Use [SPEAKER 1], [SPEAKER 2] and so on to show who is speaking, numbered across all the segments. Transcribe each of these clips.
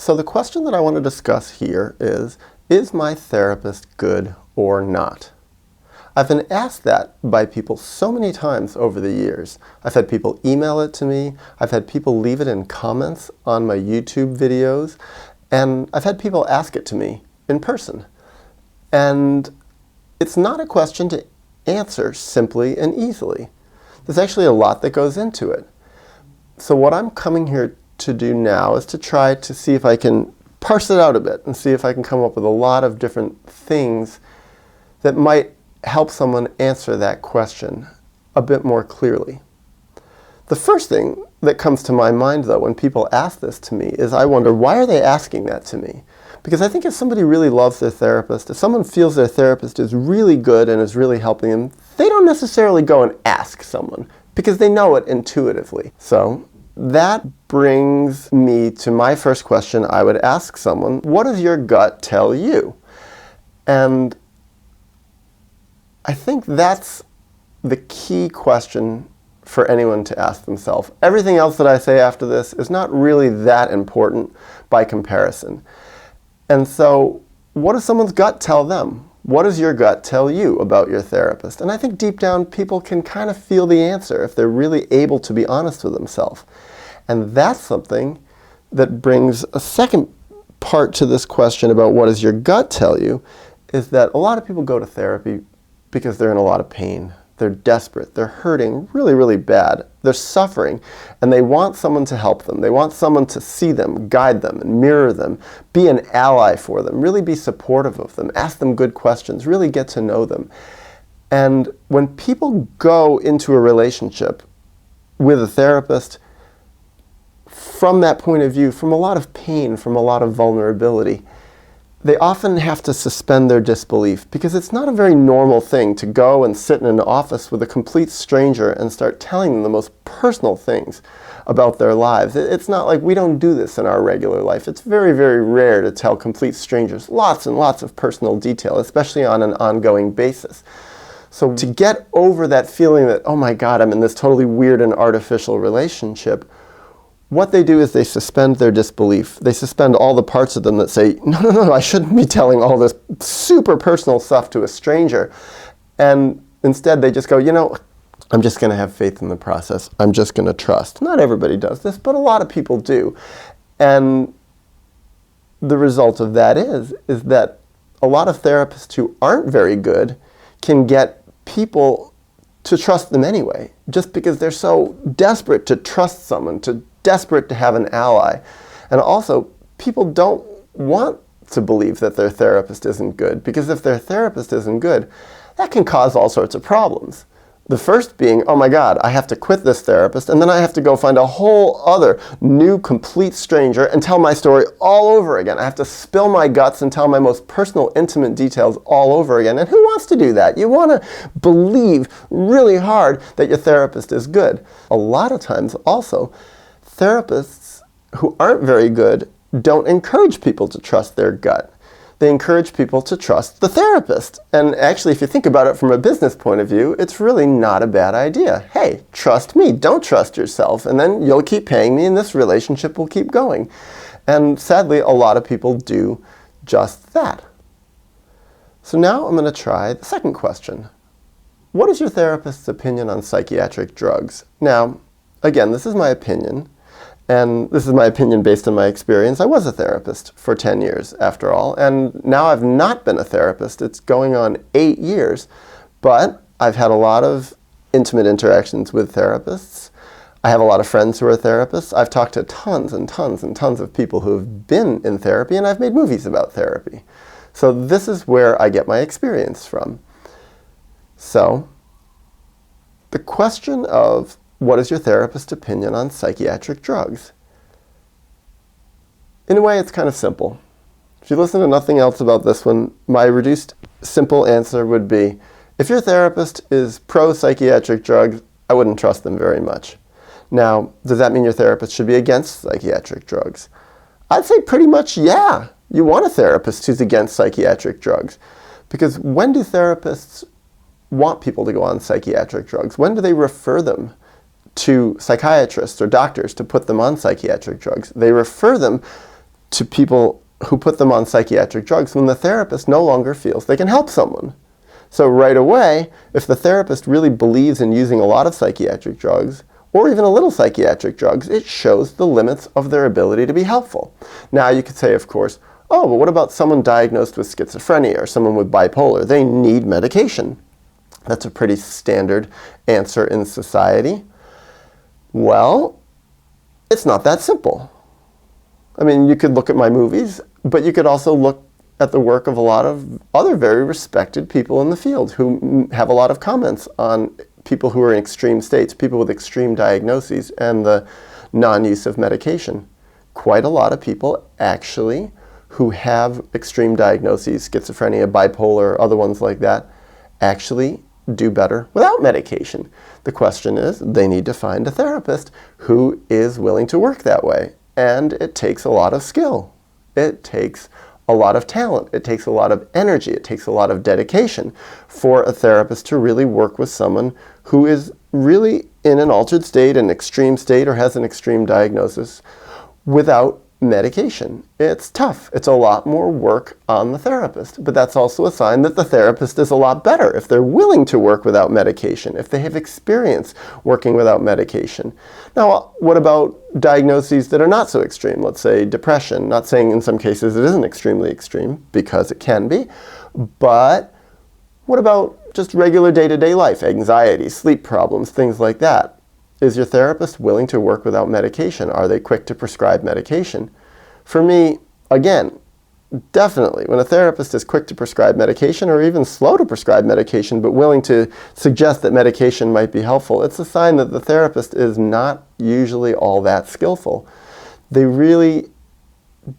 [SPEAKER 1] So the question that I want to discuss here is my therapist good or not? I've been asked that by people so many times over the years. I've had people email it to me, I've had people leave it in comments on my YouTube videos, and I've had people ask it to me in person. And it's not a question to answer simply and easily. There's actually a lot that goes into it. So what I'm coming here to do now is to try to see if I can parse it out a bit and see if I can come up with a lot of different things that might help someone answer that question a bit more clearly. The first thing that comes to my mind, though, when people ask this to me is I wonder, why are they asking that to me? Because I think if somebody really loves their therapist, if someone feels their therapist is really good and is really helping them, they don't necessarily go and ask someone because they know it intuitively. So that brings me to my first question I would ask someone: what does your gut tell you? And I think that's the key question for anyone to ask themselves. Everything else that I say after this is not really that important by comparison. And so, what does someone's gut tell them? What does your gut tell you about your therapist? And I think deep down people can kind of feel the answer if they're really able to be honest with themselves. And that's something that brings a second part to this question about what does your gut tell you, is that a lot of people go to therapy because they're in a lot of pain. They're desperate. They're hurting really, really bad. They're suffering, and they want someone to help them. They want someone to see them, guide them, and mirror them, be an ally for them, really be supportive of them, ask them good questions, really get to know them. And when people go into a relationship with a therapist from that point of view, from a lot of pain, from a lot of vulnerability, they often have to suspend their disbelief because it's not a very normal thing to go and sit in an office with a complete stranger and start telling them the most personal things about their lives. It's not like we don't do this in our regular life. It's very, very rare to tell complete strangers lots and lots of personal detail, especially on an ongoing basis. So to get over that feeling that, oh my God, I'm in this totally weird and artificial relationship, what they do is they suspend their disbelief. They suspend all the parts of them that say, no, I shouldn't be telling all this super personal stuff to a stranger. And instead they just go, I'm just going to have faith in the process. I'm just going to trust. Not everybody does this, but a lot of people do. And the result of that is that a lot of therapists who aren't very good can get people to trust them anyway, just because they're so desperate to trust someone, desperate to have an ally. And also, people don't want to believe that their therapist isn't good, because if their therapist isn't good, that can cause all sorts of problems. The first being, oh my God, I have to quit this therapist, and then I have to go find a whole other new complete stranger and tell my story all over again. I have to spill my guts and tell my most personal, intimate details all over again. And who wants to do that? You want to believe really hard that your therapist is good. A lot of times also, therapists who aren't very good don't encourage people to trust their gut. They encourage people to trust the therapist. And actually, if you think about it from a business point of view, it's really not a bad idea. Hey, trust me, don't trust yourself, and then you'll keep paying me and this relationship will keep going. And sadly, a lot of people do just that. So now I'm going to try the second question. What is your therapist's opinion on psychiatric drugs? Now, again, this is my opinion. And this is my opinion based on my experience. I was a therapist for 10 years, after all, and now I've not been a therapist. It's going on 8 years, but I've had a lot of intimate interactions with therapists. I have a lot of friends who are therapists. I've talked to tons and tons and tons of people who have been in therapy, and I've made movies about therapy. So this is where I get my experience from. So the question of what is your therapist's opinion on psychiatric drugs? In a way, it's kind of simple. If you listen to nothing else about this one, my reduced, simple answer would be, if your therapist is pro-psychiatric drugs, I wouldn't trust them very much. Now, does that mean your therapist should be against psychiatric drugs? I'd say pretty much, yeah. You want a therapist who's against psychiatric drugs. Because when do therapists want people to go on psychiatric drugs? When do they refer them to psychiatrists or doctors to put them on psychiatric drugs? They refer them to people who put them on psychiatric drugs when the therapist no longer feels they can help someone. So right away, if the therapist really believes in using a lot of psychiatric drugs, or even a little psychiatric drugs, it shows the limits of their ability to be helpful. Now you could say, of course, oh, but what about someone diagnosed with schizophrenia or someone with bipolar? They need medication. That's a pretty standard answer in society. Well, it's not that simple. I mean, you could look at my movies, but you could also look at the work of a lot of other very respected people in the field who have a lot of comments on people who are in extreme states, people with extreme diagnoses, and the non-use of medication. Quite a lot of people actually who have extreme diagnoses, schizophrenia, bipolar, other ones like that, actually do better without medication. The question is, they need to find a therapist who is willing to work that way. And it takes a lot of skill. It takes a lot of talent. It takes a lot of energy. It takes a lot of dedication for a therapist to really work with someone who is really in an altered state, an extreme state, or has an extreme diagnosis without medication. It's tough. It's a lot more work on the therapist, but that's also a sign that the therapist is a lot better if they're willing to work without medication, if they have experience working without medication. Now, what about diagnoses that are not so extreme? Let's say depression. Not saying in some cases it isn't extremely extreme, because it can be, but what about just regular day-to-day life, anxiety, sleep problems, things like that? Is your therapist willing to work without medication? Are they quick to prescribe medication? For me, again, definitely, when a therapist is quick to prescribe medication or even slow to prescribe medication but willing to suggest that medication might be helpful, it's a sign that the therapist is not usually all that skillful. They really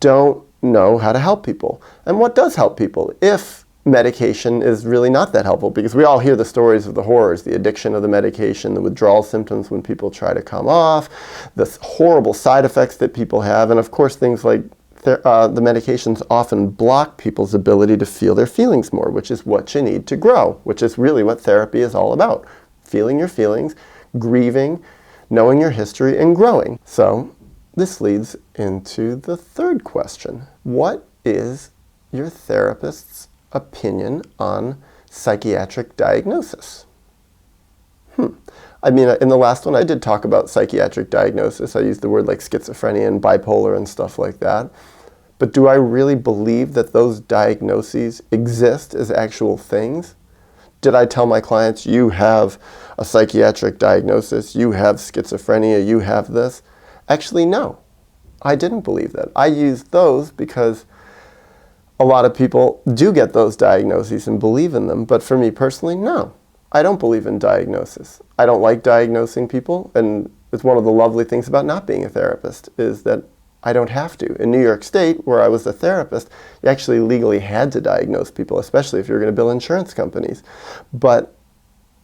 [SPEAKER 1] don't know how to help people. And what does help people if medication is really not that helpful? Because we all hear the stories of the horrors, the addiction of the medication, the withdrawal symptoms when people try to come off, the horrible side effects that people have, and of course things like the medications often block people's ability to feel their feelings more, which is what you need to grow, which is really what therapy is all about. Feeling your feelings, grieving, knowing your history, and growing. So this leads into the third question. What is your therapist's opinion on psychiatric diagnosis? I mean, in the last one I did talk about psychiatric diagnosis. I used the word like schizophrenia and bipolar and stuff like that. But do I really believe that those diagnoses exist as actual things? Did I tell my clients, you have a psychiatric diagnosis, you have schizophrenia, you have this? Actually, no. I didn't believe that. I used those because a lot of people do get those diagnoses and believe in them, but for me personally, no. I don't believe in diagnosis. I don't like diagnosing people, and it's one of the lovely things about not being a therapist is that I don't have to. In New York State, where I was a therapist, you actually legally had to diagnose people, especially if you're going to bill insurance companies. But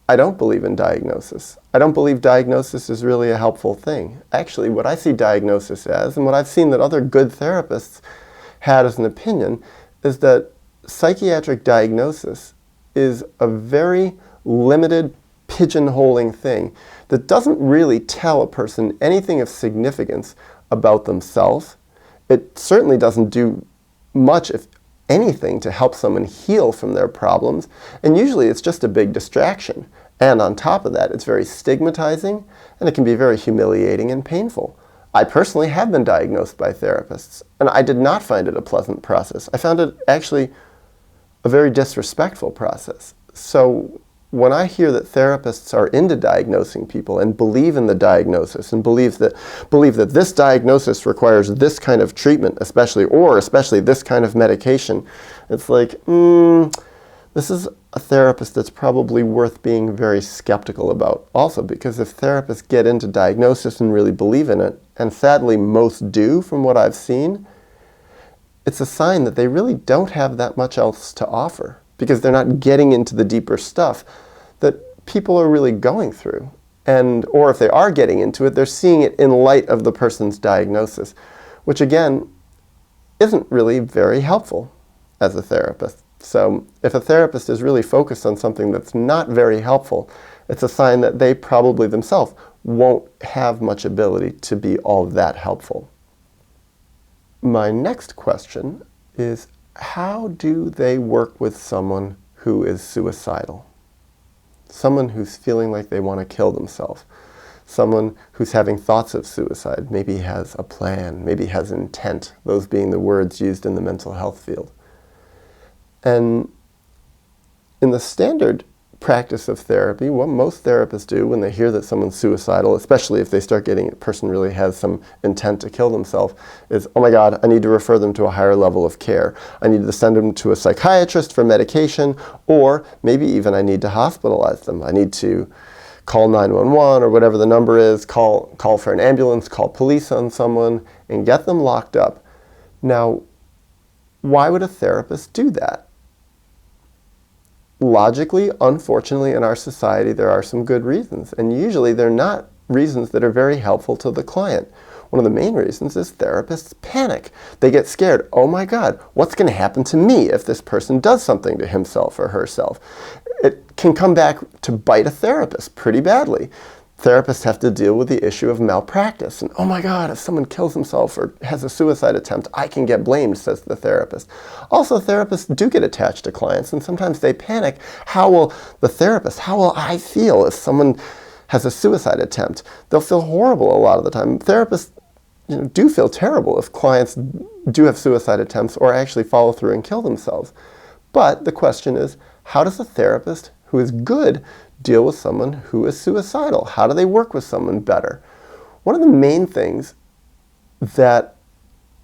[SPEAKER 1] I don't believe in diagnosis. I don't believe diagnosis is really a helpful thing. Actually, what I see diagnosis as, and what I've seen that other good therapists had as an opinion, is that psychiatric diagnosis is a very limited, pigeonholing thing that doesn't really tell a person anything of significance about themselves. It certainly doesn't do much, if anything, to help someone heal from their problems, and usually it's just a big distraction. And on top of that, it's very stigmatizing, and it can be very humiliating and painful. I personally have been diagnosed by therapists, and I did not find it a pleasant process. I found it actually a very disrespectful process. So when I hear that therapists are into diagnosing people and believe in the diagnosis and believe that this diagnosis requires this kind of treatment, especially this kind of medication, it's like, this is a therapist that's probably worth being very skeptical about. Also, because if therapists get into diagnosis and really believe in it, and sadly most do from what I've seen, it's a sign that they really don't have that much else to offer, because they're not getting into the deeper stuff that people are really going through. Or if they are getting into it, they're seeing it in light of the person's diagnosis, which again, isn't really very helpful as a therapist. So if a therapist is really focused on something that's not very helpful, it's a sign that they probably themselves won't have much ability to be all that helpful. My next question is, how do they work with someone who is suicidal? Someone who's feeling like they want to kill themselves. Someone who's having thoughts of suicide, maybe has a plan, maybe has intent, those being the words used in the mental health field. And in the standard practice of therapy, what most therapists do when they hear that someone's suicidal, especially if they start getting a person really has some intent to kill themselves, is, oh my God, I need to refer them to a higher level of care. I need to send them to a psychiatrist for medication, or maybe even I need to hospitalize them. I need to call 911 or whatever the number is, call for an ambulance, call police on someone, and get them locked up. Now, why would a therapist do that? Logically, unfortunately, in our society, there are some good reasons, and usually they're not reasons that are very helpful to the client. One of the main reasons is therapists panic. They get scared. Oh my God, what's going to happen to me if this person does something to himself or herself? It can come back to bite a therapist pretty badly. Therapists have to deal with the issue of malpractice. And oh my God, if someone kills himself or has a suicide attempt, I can get blamed, says the therapist. Also, therapists do get attached to clients, and sometimes they panic. How will I feel if someone has a suicide attempt? They'll feel horrible a lot of the time. Therapists do feel terrible if clients do have suicide attempts or actually follow through and kill themselves. But the question is, how does a therapist who is good deal with someone who is suicidal? How do they work with someone better? One of the main things that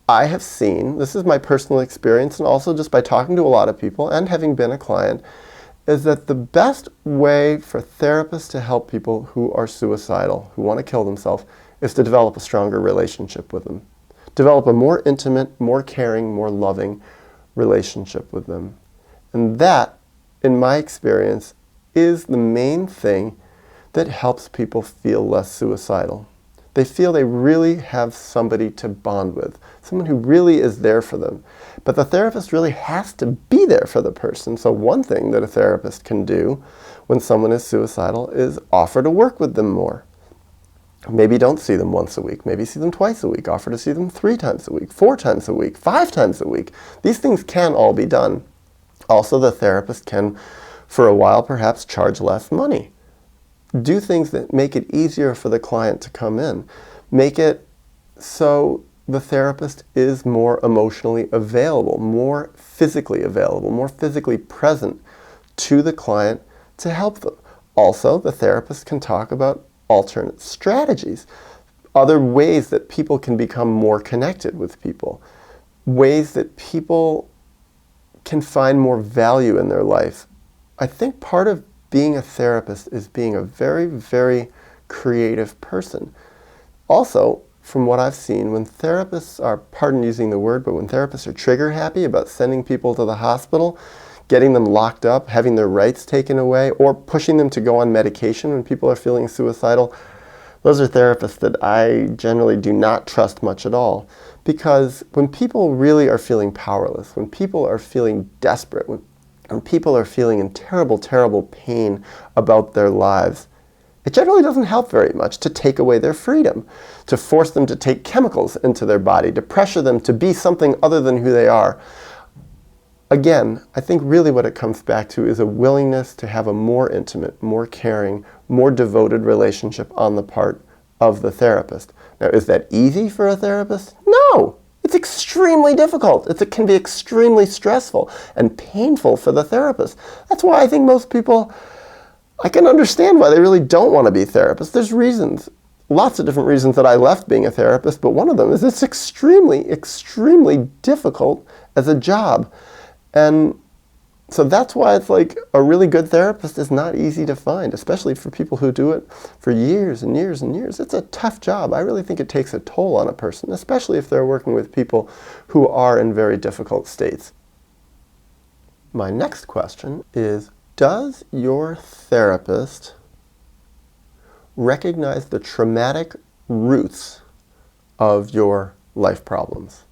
[SPEAKER 1] I have seen, this is my personal experience, and also just by talking to a lot of people and having been a client, is that the best way for therapists to help people who are suicidal, who want to kill themselves, is to develop a stronger relationship with them. Develop a more intimate, more caring, more loving relationship with them. And that, in my experience, is the main thing that helps people feel less suicidal. They feel they really have somebody to bond with, someone who really is there for them. But the therapist really has to be there for the person. So one thing that a therapist can do when someone is suicidal is offer to work with them more. Maybe don't see them once a week, maybe see them twice a week, offer to see them 3 times a week, 4 times a week, 5 times a week. These things can all be done. Also, the therapist can, for a while, perhaps charge less money. Do things that make it easier for the client to come in. Make it so the therapist is more emotionally available, more physically present to the client to help them. Also, the therapist can talk about alternate strategies, other ways that people can become more connected with people, ways that people can find more value in their life. I think part of being a therapist is being a very, very creative person. Also, from what I've seen, when therapists are, pardon using the word, but when therapists are trigger happy about sending people to the hospital, getting them locked up, having their rights taken away, or pushing them to go on medication when people are feeling suicidal, those are therapists that I generally do not trust much at all. Because when people really are feeling powerless, when people are feeling desperate, when people are feeling in terrible, terrible pain about their lives, it generally doesn't help very much to take away their freedom, to force them to take chemicals into their body, to pressure them to be something other than who they are. Again, I think really what it comes back to is a willingness to have a more intimate, more caring, more devoted relationship on the part of the therapist. Now, is that easy for a therapist? No! It's extremely difficult. It can be extremely stressful and painful for the therapist. That's why I think most people, I can understand why they really don't want to be therapists. There's reasons, lots of different reasons that I left being a therapist, but one of them is it's extremely, extremely difficult as a job. And so that's why it's like a really good therapist is not easy to find, especially for people who do it for years and years and years. It's a tough job. I really think it takes a toll on a person, especially if they're working with people who are in very difficult states. My next question is, does your therapist recognize the traumatic roots of your life problems?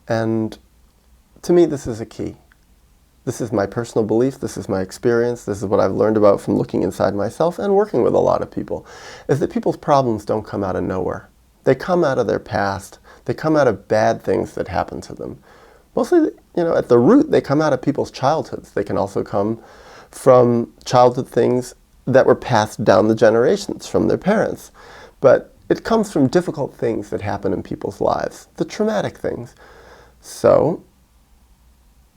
[SPEAKER 1] And to me, this is a key. This is my personal belief, this is my experience, this is what I've learned about from looking inside myself and working with a lot of people, is that people's problems don't come out of nowhere. They come out of their past, They come out of bad things that happen to them. Mostly, at the root, they come out of people's childhoods. They can also come from childhood things that were passed down the generations from their parents. But it comes from difficult things that happen in people's lives, the traumatic things. So,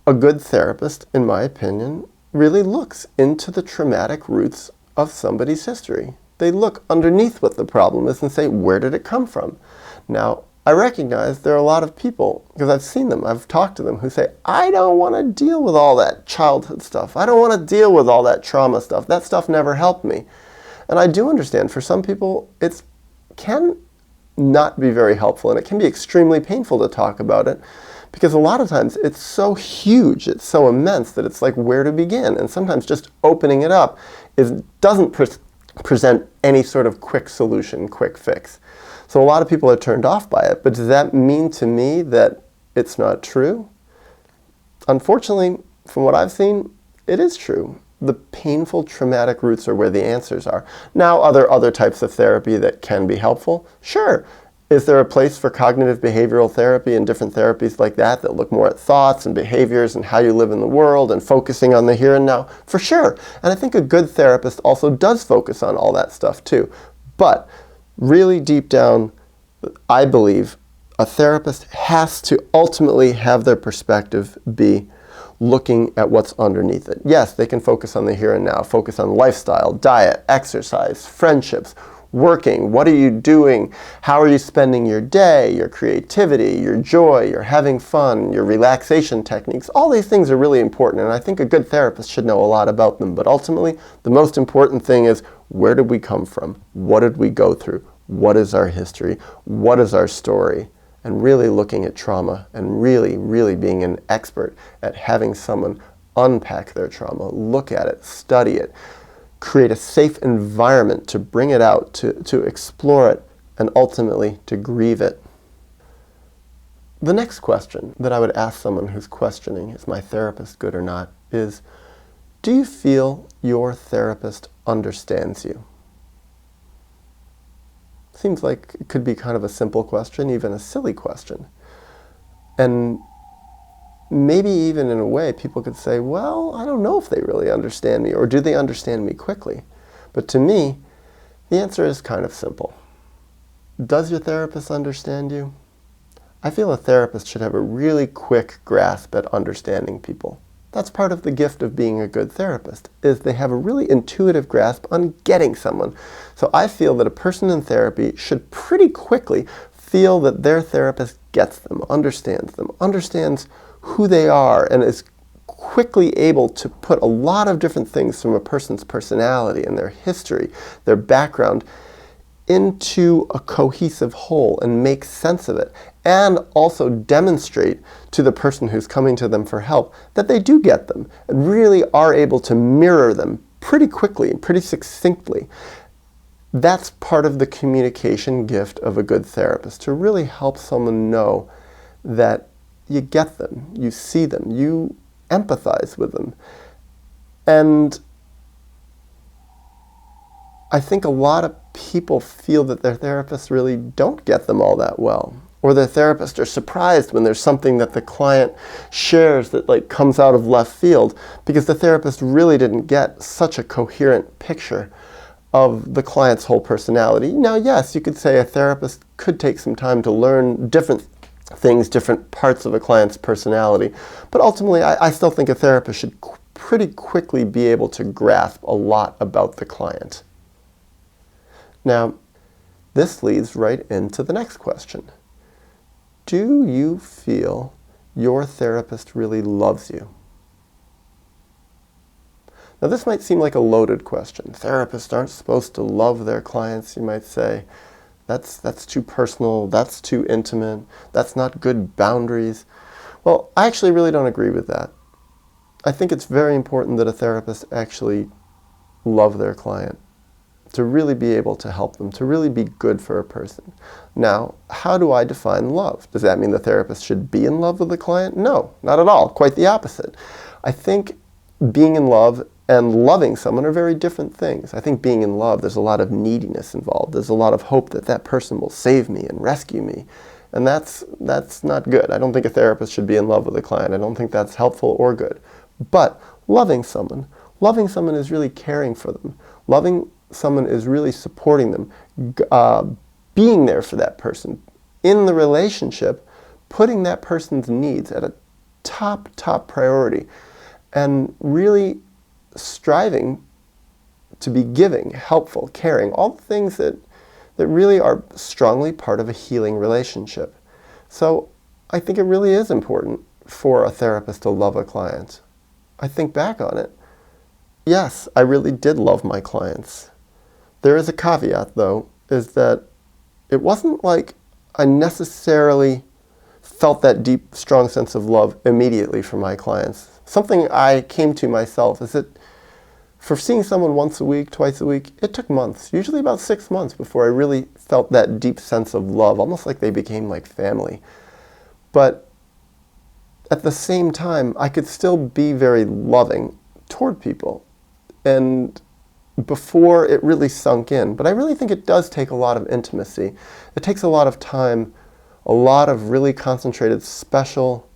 [SPEAKER 1] a good therapist, in my opinion, really looks into the traumatic roots of somebody's history. They look underneath what the problem is and say, where did it come from? Now, I recognize there are a lot of people, because I've seen them, I've talked to them, who say, I don't want to deal with all that childhood stuff. I don't want to deal with all that trauma stuff. That stuff never helped me. And I do understand, for some people, it can not be very helpful, and it can be extremely painful to talk about it, because a lot of times it's so huge, it's so immense, that it's like, where to begin? And sometimes just opening it up doesn't present any sort of quick solution, quick fix. So a lot of people are turned off by it, but does that mean to me that it's not true? Unfortunately, from what I've seen, it is true. The painful, traumatic roots are where the answers are. Now, are there other types of therapy that can be helpful? Sure. Is there a place for cognitive behavioral therapy and different therapies like that look more at thoughts and behaviors and how you live in the world and focusing on the here and now? For sure. And I think a good therapist also does focus on all that stuff too. But really deep down, I believe a therapist has to ultimately have their perspective be looking at what's underneath it. Yes, they can focus on the here and now, focus on lifestyle, diet, exercise, friendships, working, what are you doing, how are you spending your day, your creativity, your joy, your having fun, your relaxation techniques. All these things are really important, and I think a good therapist should know a lot about them. But ultimately, the most important thing is, where did we come from? What did we go through? What is our history? What is our story? And really looking at trauma and really, really being an expert at having someone unpack their trauma, look at it, study it, create a safe environment to bring it out, to explore it, and ultimately to grieve it. The next question that I would ask someone who's questioning, is my therapist good or not, is, do you feel your therapist understands you? Seems like it could be kind of a simple question, even a silly question. And maybe even in a way, people could say, well, I don't know if they really understand me, or do they understand me quickly? But to me, the answer is kind of simple. Does your therapist understand you? I feel a therapist should have a really quick grasp at understanding people. That's part of the gift of being a good therapist, is they have a really intuitive grasp on getting someone. So I feel that a person in therapy should pretty quickly feel that their therapist gets them, understands who they are, and is quickly able to put a lot of different things from a person's personality and their history, their background, into a cohesive whole and make sense of it, and also demonstrate to the person who's coming to them for help that they do get them and really are able to mirror them pretty quickly and pretty succinctly. That's part of the communication gift of a good therapist, to really help someone know that you get them, you see them, you empathize with them. And I think a lot of people feel that their therapists really don't get them all that well, or their therapists are surprised when there's something that the client shares that comes out of left field, because the therapist really didn't get such a coherent picture of the client's whole personality. Now, yes, you could say a therapist could take some time to learn different things, different parts of a client's personality, but ultimately I still think a therapist should pretty quickly be able to grasp a lot about the client. Now, this leads right into the next question. Do you feel your therapist really loves you? Now, this might seem like a loaded question. Therapists aren't supposed to love their clients, you might say. That's too personal, that's too intimate, that's not good boundaries. Well, I actually really don't agree with that. I think it's very important that a therapist actually love their client, to really be able to help them, to really be good for a person. Now, how do I define love? Does that mean the therapist should be in love with the client? No, not at all. Quite the opposite. I think being in love and loving someone are very different things. I think being in love, there's a lot of neediness involved. There's a lot of hope that that person will save me and rescue me. And that's not good. I don't think a therapist should be in love with a client. I don't think that's helpful or good. But loving someone is really caring for them. Loving someone is really supporting them, being there for that person in the relationship, putting that person's needs at a top priority, and really striving to be giving, helpful, caring, all the things that really are strongly part of a healing relationship. So I think it really is important for a therapist to love a client. I think back on it. Yes, I really did love my clients. There is a caveat, though, is that it wasn't like I necessarily felt that deep, strong sense of love immediately for my clients. Something I came to myself is that for seeing someone once a week, twice a week, it took months, usually about 6 months, before I really felt that deep sense of love, almost like they became like family. But at the same time, I could still be very loving toward people, and before it really sunk in. But I really think it does take a lot of intimacy. It takes a lot of time, a lot of really concentrated, special,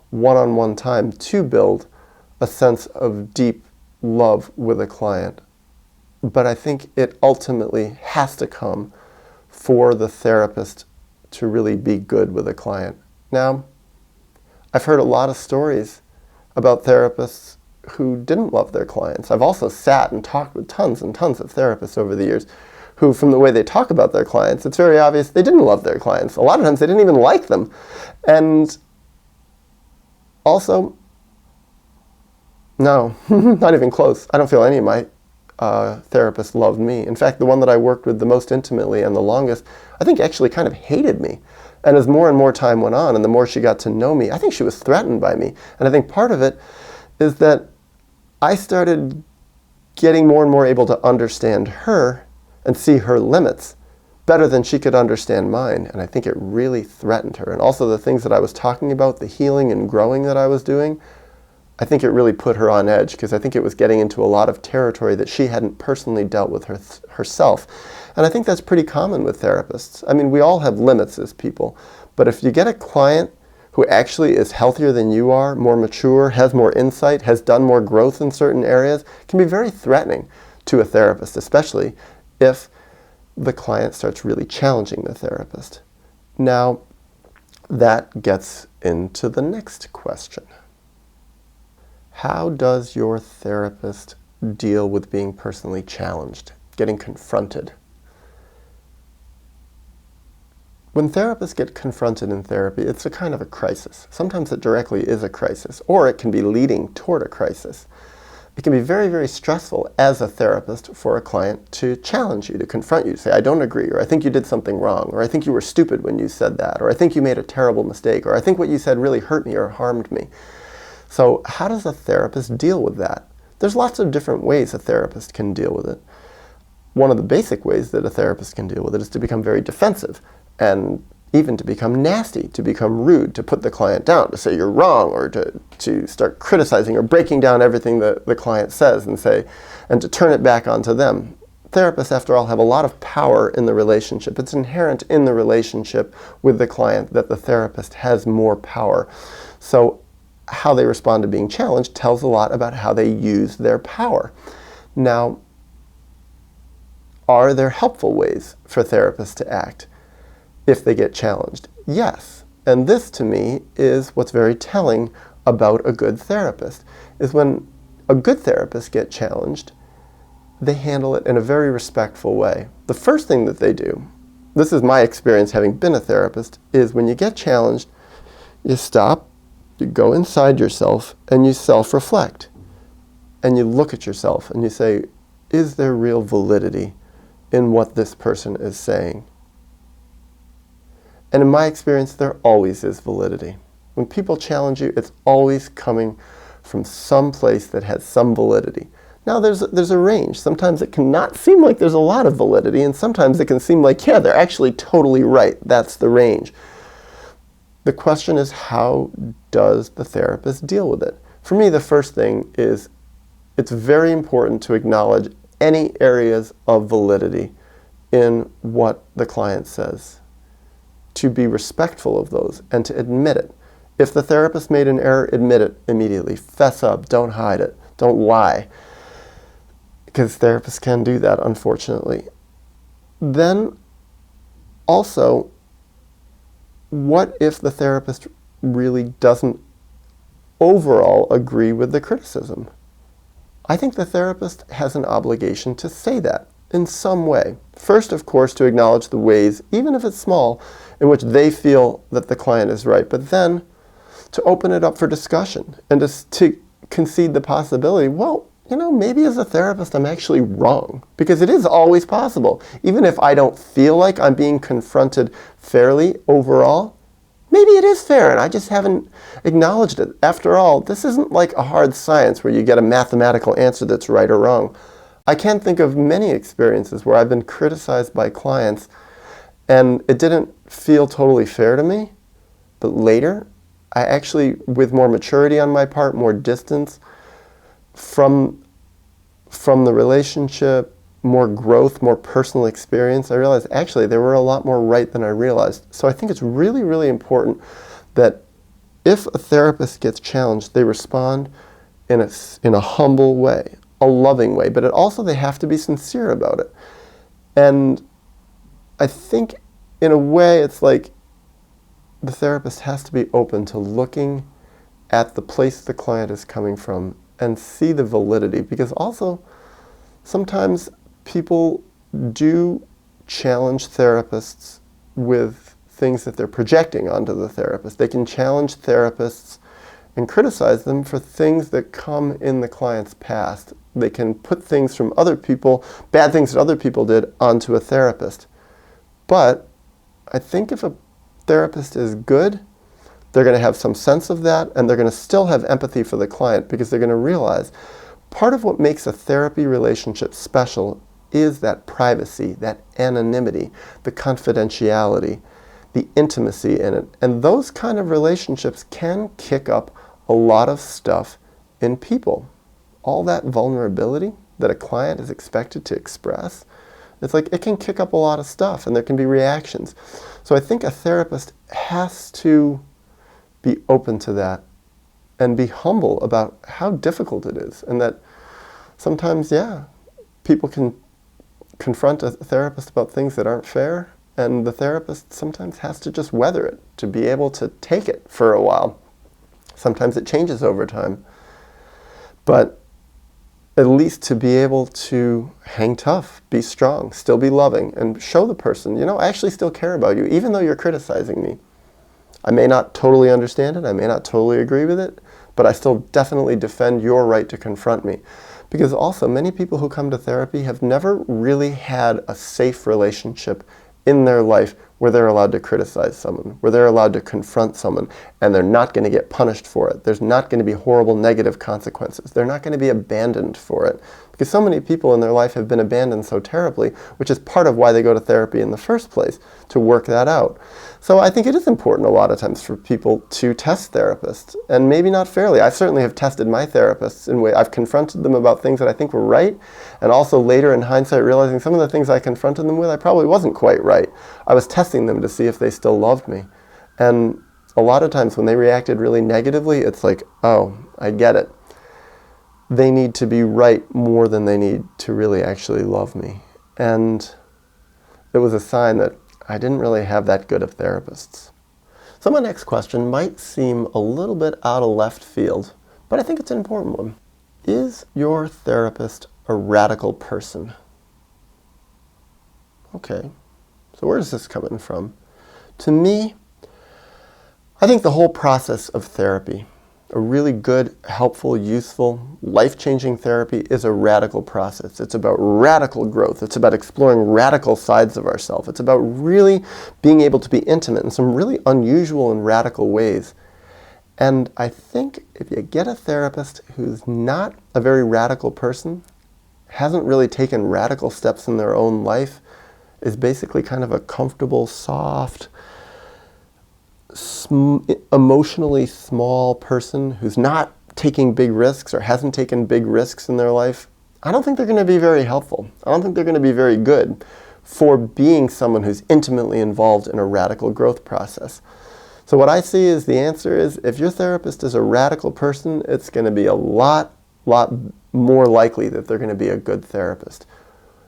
[SPEAKER 1] one-on-one time to build a sense of deep love with a client. But I think it ultimately has to come for the therapist to really be good with a client. Now, I've heard a lot of stories about therapists who didn't love their clients. I've also sat and talked with tons and tons of therapists over the years who, from the way they talk about their clients, it's very obvious they didn't love their clients. A lot of times they didn't even like them. And also, no, not even close. I don't feel any of my therapists loved me. In fact, the one that I worked with the most intimately and the longest, I think actually kind of hated me. And as more and more time went on and the more she got to know me, I think she was threatened by me. And I think part of it is that I started getting more and more able to understand her and see her limits better than she could understand mine. And I think it really threatened her. And also the things that I was talking about, the healing and growing that I was doing, I think it really put her on edge, because I think it was getting into a lot of territory that she hadn't personally dealt with herself. And I think that's pretty common with therapists. I mean, we all have limits as people, but if you get a client who actually is healthier than you are, more mature, has more insight, has done more growth in certain areas, it can be very threatening to a therapist, especially if the client starts really challenging the therapist. Now, that gets into the next question. How does your therapist deal with being personally challenged, getting confronted? When therapists get confronted in therapy, it's a kind of a crisis. Sometimes it directly is a crisis, or it can be leading toward a crisis. It can be very, very stressful as a therapist for a client to challenge you, to confront you, to say, I don't agree, or I think you did something wrong, or I think you were stupid when you said that, or I think you made a terrible mistake, or I think what you said really hurt me or harmed me. So how does a therapist deal with that? There's lots of different ways a therapist can deal with it. One of the basic ways that a therapist can deal with it is to become very defensive, and even to become nasty, to become rude, to put the client down, to say you're wrong, or to start criticizing or breaking down everything that the client says and to turn it back onto them. Therapists, after all, have a lot of power in the relationship. It's inherent in the relationship with the client that the therapist has more power. So how they respond to being challenged tells a lot about how they use their power. Now, are there helpful ways for therapists to act if they get challenged? Yes. And this, to me, is what's very telling about a good therapist, is when a good therapist gets challenged, they handle it in a very respectful way. The first thing that they do, this is my experience having been a therapist, is when you get challenged, you stop, you go inside yourself, and you self-reflect. And you look at yourself and you say, is there real validity in what this person is saying? And in my experience, there always is validity. When people challenge you, it's always coming from some place that has some validity. Now, there's a range. Sometimes it can not seem like there's a lot of validity, and sometimes it can seem like, yeah, they're actually totally right. That's the range. The question is, how does the therapist deal with it? For me, the first thing is it's very important to acknowledge any areas of validity in what the client says. to be respectful of those and to admit it. If the therapist made an error, admit it immediately. Fess up. Don't hide it. Don't lie. Because therapists can do that, unfortunately. Then also, what if the therapist really doesn't overall agree with the criticism? I think the therapist has an obligation to say that in some way. First, of course, to acknowledge the ways, even if it's small, in which they feel that the client is right, but then to open it up for discussion and to concede the possibility, well, maybe as a therapist I'm actually wrong, because it is always possible. Even if I don't feel like I'm being confronted fairly overall, maybe it is fair and I just haven't acknowledged it. After all, this isn't like a hard science where you get a mathematical answer that's right or wrong. I can't think of many experiences where I've been criticized by clients and it didn't feel totally fair to me, but later I actually, with more maturity on my part, more distance from the relationship, more growth, more personal experience, I realized actually they were a lot more right than I realized. So I think it's really, really important that if a therapist gets challenged, they respond in a humble way, a loving way, but also they have to be sincere about it. And I think in a way it's like the therapist has to be open to looking at the place the client is coming from and see the validity, because also sometimes people do challenge therapists with things that they're projecting onto the therapist. They can challenge therapists and criticize them for things that come in the client's past. They can put things from other people, bad things that other people did, onto a therapist. But I think if a therapist is good, they're going to have some sense of that, and they're going to still have empathy for the client, because they're going to realize part of what makes a therapy relationship special is that privacy, that anonymity, the confidentiality, the intimacy in it. And those kind of relationships can kick up a lot of stuff in people. All that vulnerability that a client is expected to express, it's like it can kick up a lot of stuff, and there can be reactions. So I think a therapist has to be open to that and be humble about how difficult it is, and that sometimes, people can confront a therapist about things that aren't fair, and the therapist sometimes has to just weather it to be able to take it for a while. Sometimes it changes over time, but at least to be able to hang tough, be strong, still be loving, and show the person, I actually still care about you, even though you're criticizing me. I may not totally understand it, I may not totally agree with it, but I still definitely defend your right to confront me. Because also, many people who come to therapy have never really had a safe relationship in their life where they're allowed to criticize someone, where they're allowed to confront someone, and they're not going to get punished for it. There's not going to be horrible negative consequences. They're not going to be abandoned for it. Because so many people in their life have been abandoned so terribly, which is part of why they go to therapy in the first place, to work that out. So I think it is important a lot of times for people to test therapists, and maybe not fairly. I certainly have tested my therapists in ways. I've confronted them about things that I think were right, and also later in hindsight realizing some of the things I confronted them with I probably wasn't quite right. I was testing them to see if they still loved me. And a lot of times when they reacted really negatively, it's like, oh, I get it. They need to be right more than they need to really actually love me. And it was a sign that I didn't really have that good of therapists. So my next question might seem a little bit out of left field, but I think it's an important one. Is your therapist a radical person? Okay, so where is this coming from? To me, I think the whole process of therapy, a really good, helpful, useful, life-changing therapy, is a radical process. It's about radical growth. It's about exploring radical sides of ourselves. It's about really being able to be intimate in some really unusual and radical ways. And I think if you get a therapist who's not a very radical person, hasn't really taken radical steps in their own life, is basically kind of a comfortable, soft, emotionally small person who's not taking big risks or hasn't taken big risks in their life, I don't think they're going to be very helpful. I don't think they're going to be very good for being someone who's intimately involved in a radical growth process. So what I see is the answer is, if your therapist is a radical person, it's going to be a lot more likely that they're going to be a good therapist.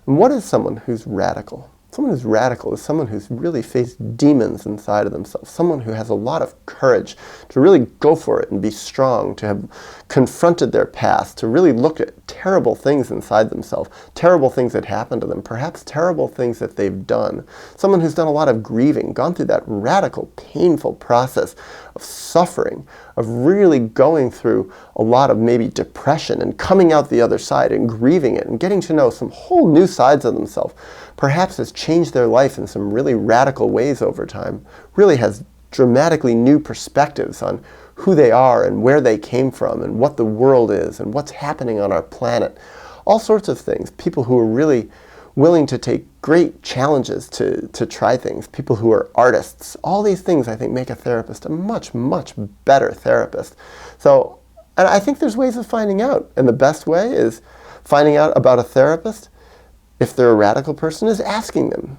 [SPEAKER 1] And what is someone who's radical? Someone who's radical is someone who's really faced demons inside of themselves, someone who has a lot of courage to really go for it and be strong, to have confronted their past, to really look at terrible things inside themselves, terrible things that happened to them, perhaps terrible things that they've done. Someone who's done a lot of grieving, gone through that radical, painful process of suffering, of really going through a lot of maybe depression and coming out the other side and grieving it and getting to know some whole new sides of themselves. Perhaps has changed their life in some really radical ways over time, really has dramatically new perspectives on who they are and where they came from and what the world is and what's happening on our planet. All sorts of things. People who are really willing to take great challenges to try things. People who are artists. All these things, I think, make a therapist a much, much better therapist. So, and I think there's ways of finding out. And the best way is finding out about a therapist. If they're a radical person, is asking them.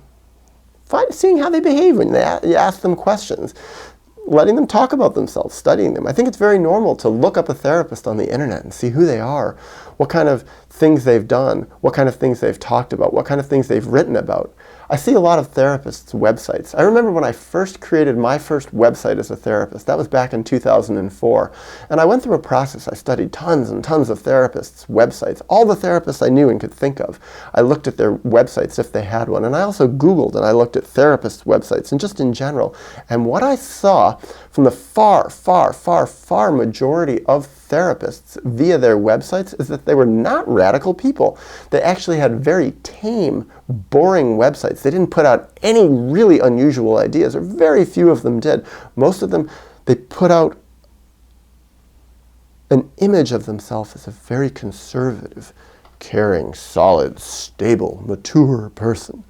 [SPEAKER 1] Seeing how they behave when you ask them questions. Letting them talk about themselves, studying them. I think it's very normal to look up a therapist on the internet and see who they are, what kind of things they've done, what kind of things they've talked about, what kind of things they've written about. I see a lot of therapists' websites. I remember when I first created my first website as a therapist. That was back in 2004. And I went through a process. I studied tons and tons of therapists' websites, all the therapists I knew and could think of. I looked at their websites if they had one. And I also Googled and I looked at therapists' websites and just in general. And what I saw from the far, far, far, far majority of therapists via their websites is that they were not radical people. They actually had very tame, boring websites. They didn't put out any really unusual ideas, or very few of them did. Most of them, they put out an image of themselves as a very conservative, caring, solid, stable, mature person.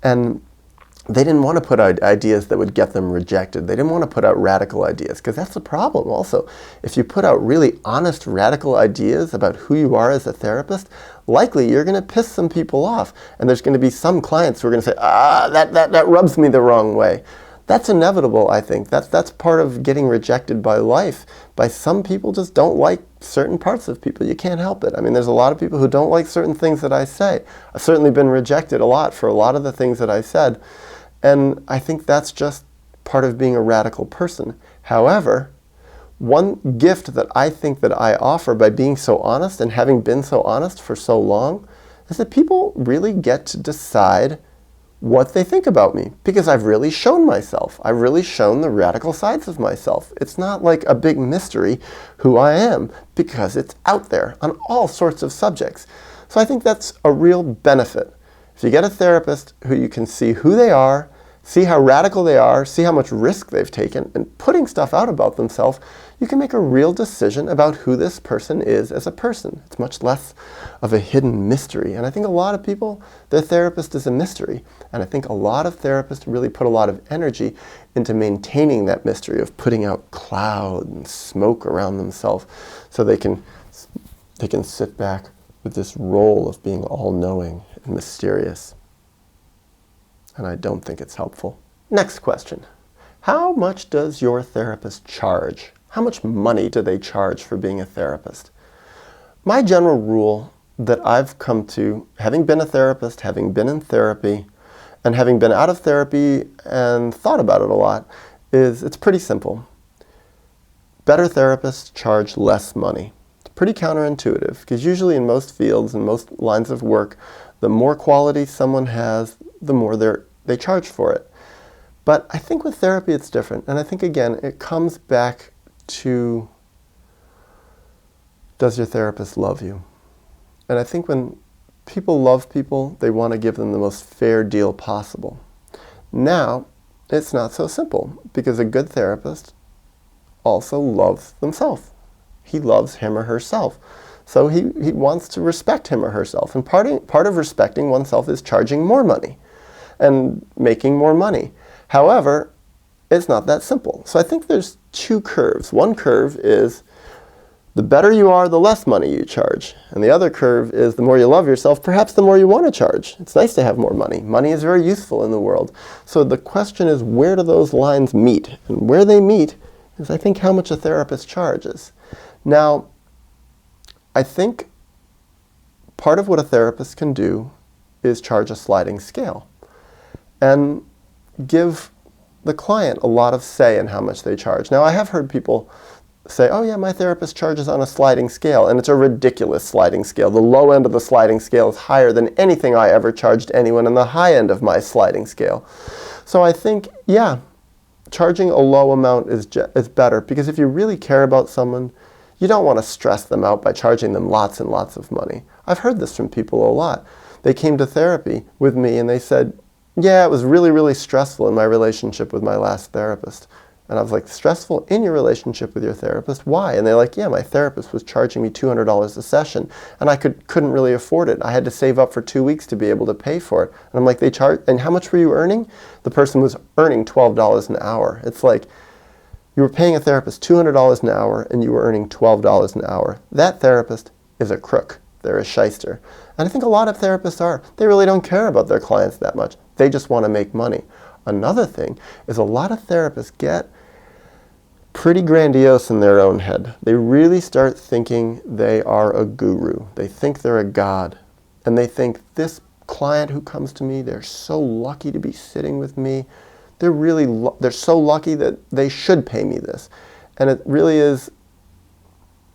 [SPEAKER 1] And they didn't want to put out ideas that would get them rejected. They didn't want to put out radical ideas, because that's the problem also. If you put out really honest, radical ideas about who you are as a therapist, likely you're going to piss some people off. And there's going to be some clients who are going to say, that rubs me the wrong way. That's inevitable, I think. That's part of getting rejected by life. By some people just don't like certain parts of people. You can't help it. I mean, there's a lot of people who don't like certain things that I say. I've certainly been rejected a lot for a lot of the things that I said. And I think that's just part of being a radical person. However, one gift that I think that I offer by being so honest and having been so honest for so long is that people really get to decide what they think about me, because I've really shown myself. I've really shown the radical sides of myself. It's not like a big mystery who I am, because it's out there on all sorts of subjects. So I think that's a real benefit. If you get a therapist who you can see who they are, see how radical they are, see how much risk they've taken, and putting stuff out about themselves, you can make a real decision about who this person is as a person. It's much less of a hidden mystery. And I think a lot of people, their therapist is a mystery. And I think a lot of therapists really put a lot of energy into maintaining that mystery, of putting out cloud and smoke around themselves so they can sit back with this role of being all-knowing and mysterious. And I don't think it's helpful. Next question. How much does your therapist charge? How much money do they charge for being a therapist? My general rule that I've come to, having been a therapist, having been in therapy, and having been out of therapy and thought about it a lot, is it's pretty simple. Better therapists charge less money. It's pretty counterintuitive, because usually in most fields and most lines of work, the more quality someone has, the more they charge for it. But I think with therapy it's different. And I think, again, it comes back to, does your therapist love you? And I think when people love people, they want to give them the most fair deal possible. Now, it's not so simple, because a good therapist also loves themselves. He loves him or herself. So he wants to respect him or herself. And part of respecting oneself is charging more money and making more money. However, it's not that simple. So I think there's two curves. One curve is The better you are, the less money you charge. And the other curve is the more you love yourself, perhaps the more you want to charge. It's nice to have more money. Money is very useful in the world. So the question is, where do those lines meet? And where they meet is, I think, how much a therapist charges. Now, I think part of what a therapist can do is charge a sliding scale and give the client a lot of say in how much they charge. Now, I have heard people say, oh yeah, my therapist charges on a sliding scale, and it's a ridiculous sliding scale. The low end of the sliding scale is higher than anything I ever charged anyone in the high end of my sliding scale. So I think, yeah, charging a low amount is better, because if you really care about someone, you don't want to stress them out by charging them lots and lots of money. I've heard this from people a lot. They came to therapy with me and they said, yeah, it was really, really stressful in my relationship with my last therapist. And I was like, stressful in your relationship with your therapist? Why? And they're like, yeah, my therapist was charging me $200 a session, and I couldn't really afford it. I had to save up for 2 weeks to be able to pay for it. And I'm like, and how much were you earning? The person was earning $12 an hour. It's like, you were paying a therapist $200 an hour, and you were earning $12 an hour. That therapist is a crook. They're a shyster. And I think a lot of therapists are. They really don't care about their clients that much. They just want to make money. Another thing is, a lot of therapists get pretty grandiose in their own head. They really start thinking they are a guru. They think they're a god. And they think, this client who comes to me, they're so lucky to be sitting with me. They're so lucky that they should pay me this. And it really is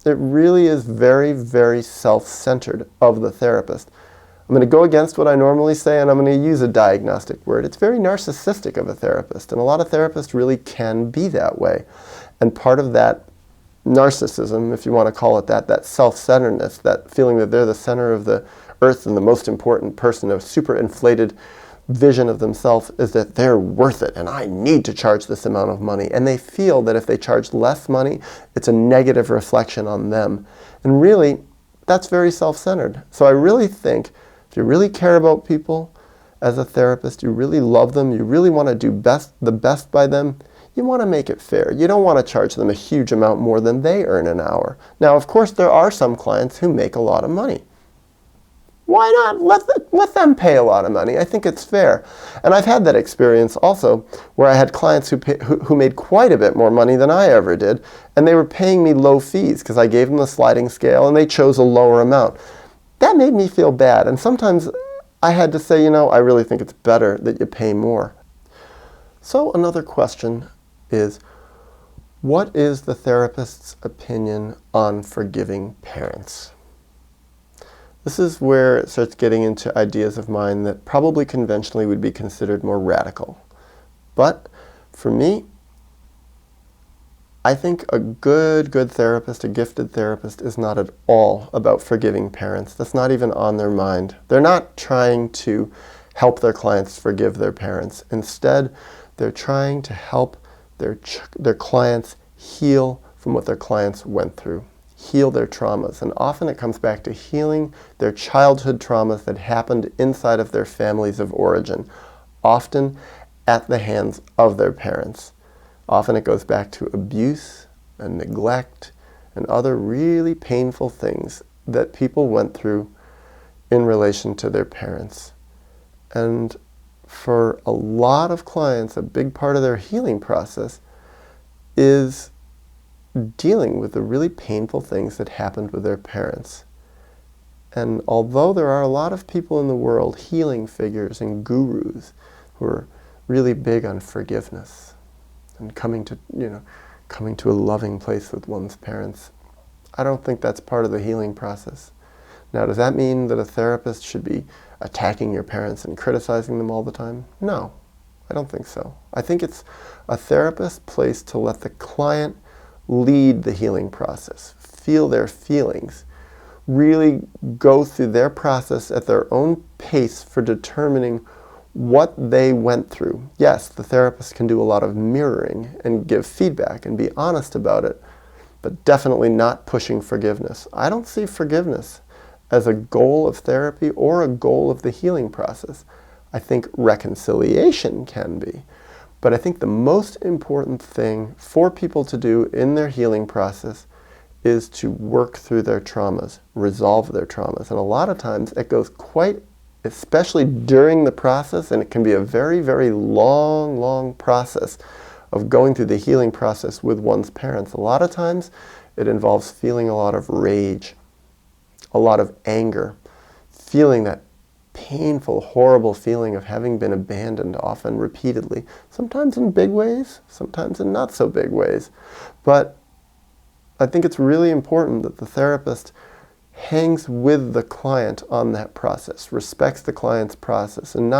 [SPEAKER 1] very, very self-centered of the therapist. I'm going to go against what I normally say, and I'm going to use a diagnostic word. It's very narcissistic of a therapist, and a lot of therapists really can be that way. And part of that narcissism, if you want to call it that, that self-centeredness, that feeling that they're the center of the earth and the most important person, a super inflated vision of themselves, is that they're worth it and I need to charge this amount of money. And they feel that if they charge less money, it's a negative reflection on them. And really, that's very self-centered. So I really think if you really care about people as a therapist, you really love them, you really want to do the best by them, you want to make it fair. You don't want to charge them a huge amount more than they earn an hour. Now, of course, there are some clients who make a lot of money. Why not? Let them pay a lot of money. I think it's fair. And I've had that experience also, where I had clients who made quite a bit more money than I ever did, and they were paying me low fees because I gave them the sliding scale and they chose a lower amount. That made me feel bad. And sometimes I had to say, I really think it's better that you pay more. So another question is, what is the therapist's opinion on forgiving parents? This is where it starts getting into ideas of mine that probably conventionally would be considered more radical. But for me, I think a good therapist, a gifted therapist, is not at all about forgiving parents. That's not even on their mind. They're not trying to help their clients forgive their parents. Instead, they're trying to help their clients heal from what their clients went through, heal their traumas. And often it comes back to healing their childhood traumas that happened inside of their families of origin, often at the hands of their parents. Often it goes back to abuse and neglect and other really painful things that people went through in relation to their parents. And for a lot of clients, a big part of their healing process is dealing with the really painful things that happened with their parents. And although there are a lot of people in the world, healing figures and gurus, who are really big on forgiveness and coming to a loving place with one's parents, I don't think that's part of the healing process. Now, does that mean that a therapist should be attacking your parents and criticizing them all the time? No, I don't think so. I think it's a therapist's place to let the client lead the healing process, feel their feelings, really go through their process at their own pace for determining what they went through. Yes, the therapist can do a lot of mirroring and give feedback and be honest about it, but definitely not pushing forgiveness. I don't see forgiveness as a goal of therapy or a goal of the healing process. I think reconciliation can be. But I think the most important thing for people to do in their healing process is to work through their traumas, resolve their traumas. And a lot of times it goes especially during the process, and it can be a very, very long process of going through the healing process with one's parents. A lot of times it involves feeling a lot of rage, a lot of anger, feeling that painful, horrible feeling of having been abandoned, often repeatedly, sometimes in big ways, sometimes in not so big ways. But I think it's really important that the therapist hangs with the client on that process, respects the client's process, and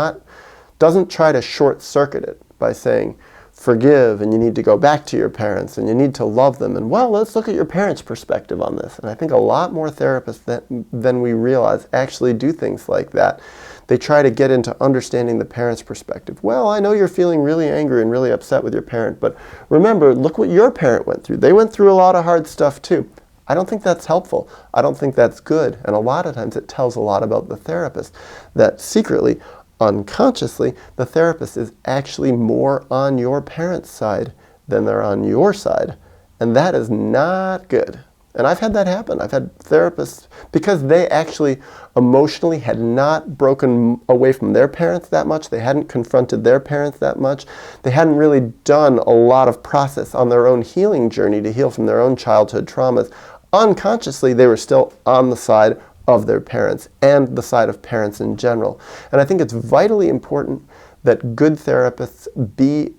[SPEAKER 1] doesn't try to short-circuit it by saying, forgive, and you need to go back to your parents, and you need to love them, and well, let's look at your parents' perspective on this. And I think a lot more therapists than we realize actually do things like that. They try to get into understanding the parent's perspective. Well, I know you're feeling really angry and really upset with your parent, but remember, look what your parent went through. They went through a lot of hard stuff too. I don't think that's helpful. I don't think that's good. And a lot of times it tells a lot about the therapist, that secretly, unconsciously, the therapist is actually more on your parent's side than they're on your side. And that is not good. And I've had that happen. I've had therapists, because they actually emotionally had not broken away from their parents that much, they hadn't confronted their parents that much, they hadn't really done a lot of process on their own healing journey to heal from their own childhood traumas. Unconsciously, they were still on the side of their parents and the side of parents in general. And I think it's vitally important that good therapists be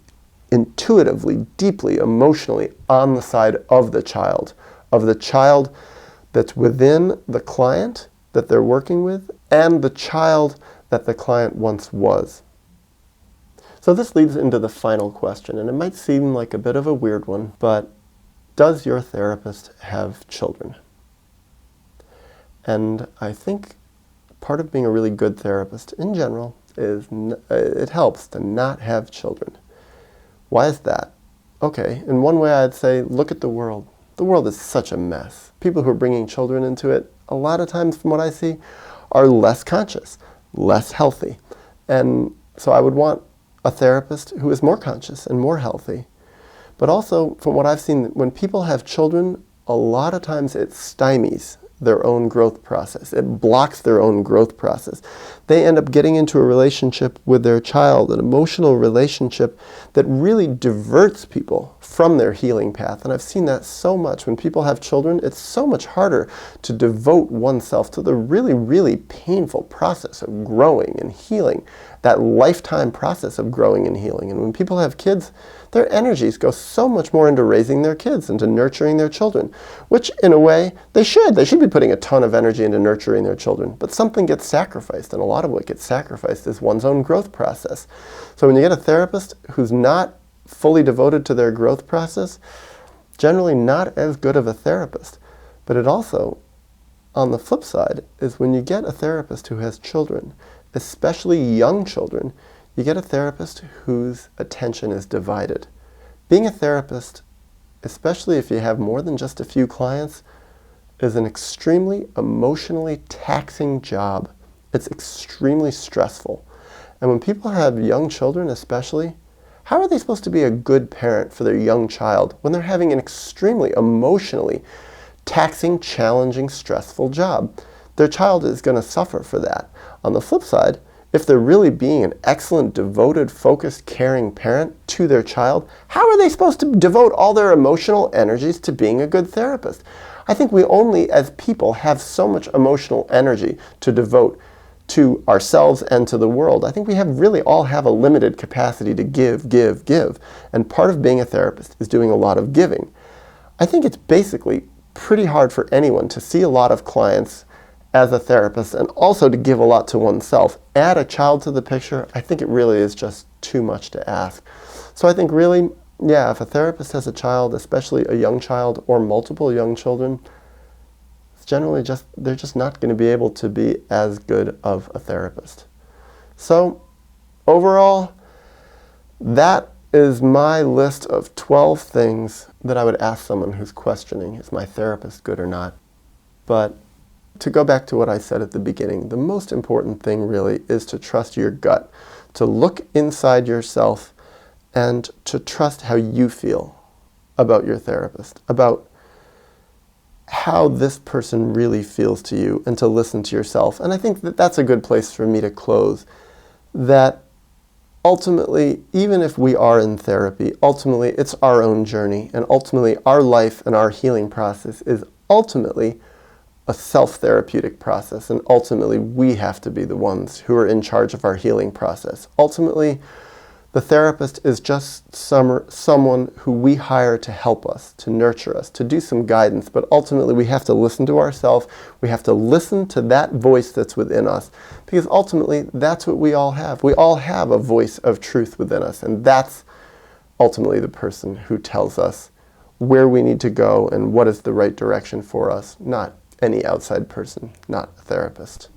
[SPEAKER 1] intuitively, deeply, emotionally on the side of the child that's within the client that they're working with, and the child that the client once was. So this leads into the final question, and it might seem like a bit of a weird one, but does your therapist have children? And I think part of being a really good therapist in general is it helps to not have children. Why is that? Okay, in one way I'd say, look at the world. The world is such a mess. People who are bringing children into it, a lot of times from what I see, are less conscious, less healthy. And so I would want a therapist who is more conscious and more healthy. But also, from what I've seen, when people have children, a lot of times it stymies their own growth process. It blocks their own growth process. They end up getting into a relationship with their child, an emotional relationship that really diverts people from their healing path. And I've seen that so much. When people have children, it's so much harder to devote oneself to the really, really painful process of growing and healing, that lifetime process of growing and healing. And when people have kids, their energies go so much more into raising their kids, into nurturing their children, which in a way they should. They should be putting a ton of energy into nurturing their children, but something gets sacrificed, and a lot of what gets sacrificed is one's own growth process. So when you get a therapist who's not fully devoted to their growth process, generally not as good of a therapist. But it also, on the flip side, is when you get a therapist who has children, especially young children, you get a therapist whose attention is divided. Being a therapist, especially if you have more than just a few clients, is an extremely emotionally taxing job. It's extremely stressful. And when people have young children especially, how are they supposed to be a good parent for their young child when they're having an extremely emotionally taxing, challenging, stressful job? Their child is going to suffer for that. On the flip side, if they're really being an excellent, devoted, focused, caring parent to their child, how are they supposed to devote all their emotional energies to being a good therapist? I think we only, as people, have so much emotional energy to devote to ourselves and to the world. I think we really all have a limited capacity to give. And part of being a therapist is doing a lot of giving. I think it's basically pretty hard for anyone to see a lot of clients as a therapist and also to give a lot to oneself. Add a child to the picture, I think it really is just too much to ask. So I think really, yeah, if a therapist has a child, especially a young child or multiple young children, it's generally they're just not going to be able to be as good of a therapist. So overall, that is my list of 12 things that I would ask someone who's questioning, is my therapist good or not? But to go back to what I said at the beginning, the most important thing really is to trust your gut, to look inside yourself and to trust how you feel about your therapist, about how this person really feels to you and to listen to yourself. And I think that that's a good place for me to close. That ultimately, even if we are in therapy, ultimately it's our own journey, and ultimately our life and our healing process is ultimately a self-therapeutic process, and ultimately we have to be the ones who are in charge of our healing process. Ultimately, the therapist is just someone who we hire to help us, to nurture us, to do some guidance, but ultimately we have to listen to ourselves. We have to listen to that voice that's within us, because ultimately that's what we all have. We all have a voice of truth within us, and that's ultimately the person who tells us where we need to go and what is the right direction for us, not any outside person, not a therapist.